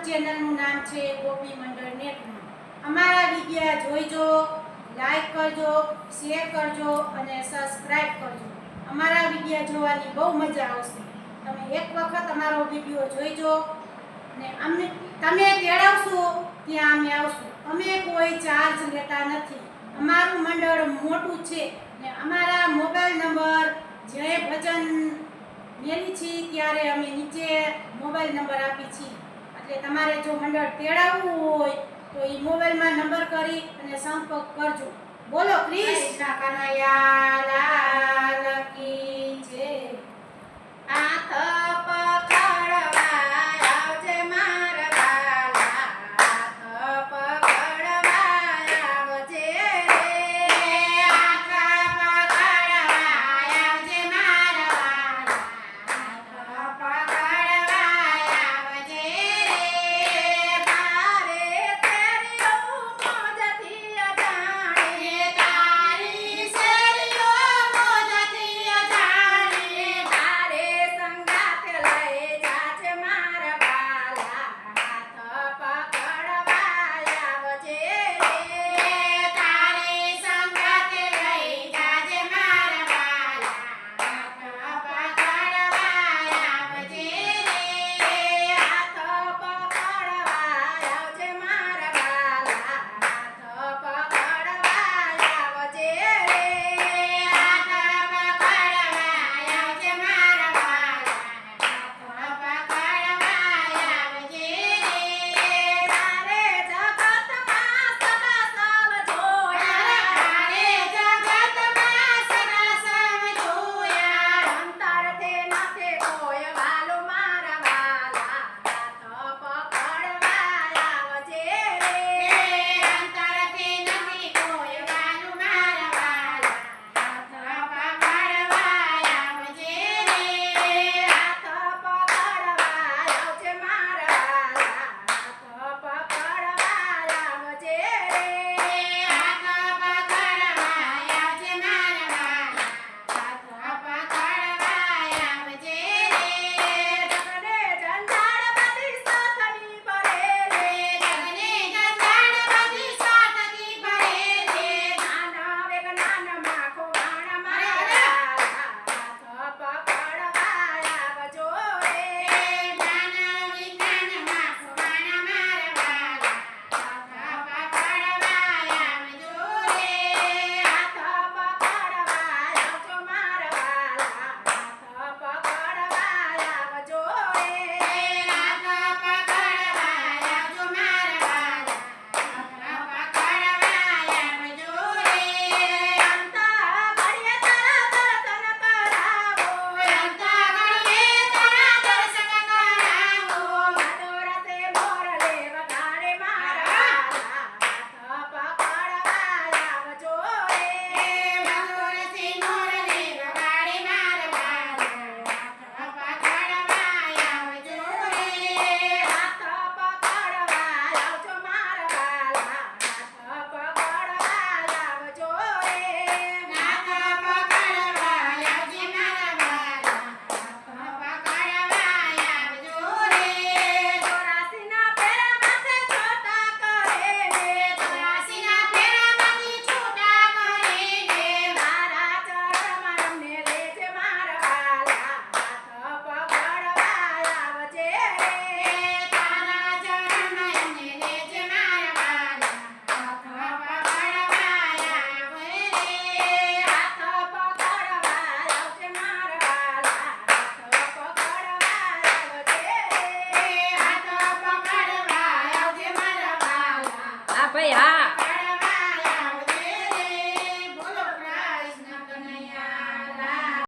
ચેનલનું નામ છે ગોપી મંડળ નેટમાં। અમારા વિડિયા જોઈજો, લાઈક કરજો, શેર કરજો અને સબસ્ક્રાઇબ કરજો। અમારા વિડિયા જોવાની બહુ મજા આવશે। તમે એક વખત અમારો વિડિયો જોઈજો અને અમને તમે તેડાવશો ત્યાં અમે આવશું। અમે કોઈ ચાર્જ લેતા નથી। અમારું મંડળ મોટું છે ને અમારા મોબાઈલ નંબર જે ભજન મેલી છે ત્યારે અમે નીચે મોબાઈલ નંબર આપી છે। એટલે તમારે જો મંડળ તેડાવવું હોય તો એ મોબાઈલમાં નંબર કરી અને સંપર્ક કરજો। બોલો કૃષ્ણ કનૈયા લાલ કી જય। હાથ પકડવા આવજે મારા વાલા, હાથ પકડવા આવજે રે, હાથ પકડવા આવજે મારા વાલા, હાથ પકડવા આવજે રે। તારે શેરીઓ મોજથી અજાણે, તારી શેરીઓ મોજથી અજાણે, તારે સંગાતે લઈ જાજે મારા વાલા, હાથ પકડવા આવજે રે, તારી સંગાતે લઈ જાજે મારા વાલા, હાથ પકડવા આવજે રે, હાથ પકડવા આવજે મારા વાલા, હાથ પકડવા આવજે રે, હાથ પકડવા આવજે મારા વાલા, હાથ પકડવા આવજે રે। તારે જગતમાં સદા સવ જોયા, તારે જગતમાં સદા સવ જોયા, અંતરથી નથી કોઈ વાલું મારા વાલા, હાથ પકડવા આવજે રે, અંતરથી નથી કોઈ વાલું મારા વાલા, હાથ પકડવા આવજે રે, હાથ પકડવા આવજે મારા વાલા, હાથ પકડવા આવજે રે, હાથ પકડવા આવજે મારા વાલા, હાથ પકડવા આવજે રે। જગને જંજાળ બધી સાથની ભરેલી, જગને જંજાળ બધી સાથની ભરેલી, નાના વિજ્ઞાનમાં ખોવાણ મારા વાલા, હાથ પકડવા આવજો રે, નાના વિજ્ઞાનમાં ખોવાણ મારા વાલા, હાથ પકડવા આવજો રે, હાથ પકડવા આવજો મારા વાલા, હાથ પકડવા આવજો રે, હાથ પકડવા આવજો મારા વાલા, હાથ પકડવા આવજો રે। અંતા ઘડીએ તારા દર્શન કરાવો, અંતા ઘડીએ તારા દર્શન કરાવો, મધુરતે મોરલે વગાડે મારા વાલા, હાથ પકડવા આવજો રે, મધુરતે મોરલે વગાડે મારા વાલા, હાથ પકડવા આવજો રે, હાથ પકડવા આવજો મારા વાલા, હાથ પકડવા આવજો રે, હાથ પકડવા આવજે મારા વાલા, હાથ પકડવા આવજો રે। 84ના ફેરામાંથી છૂટા કરે ને, 84ના ફેરામાંથી છૂટા કરે ને, મારા ચરણમાં રમને લેજે મારા વાલા, હાથ પકડવા આવજે રે, તારા ચરણમાં રમને લેજે મારા વાલા, હાથ પકડવા આવે રે, હાથ પકડવા આવજે મારા વાલા, હાથ પકડવા આવજે રે, હાથ પકડવા આવજે મારા વાલા। હા ભાઈ, હા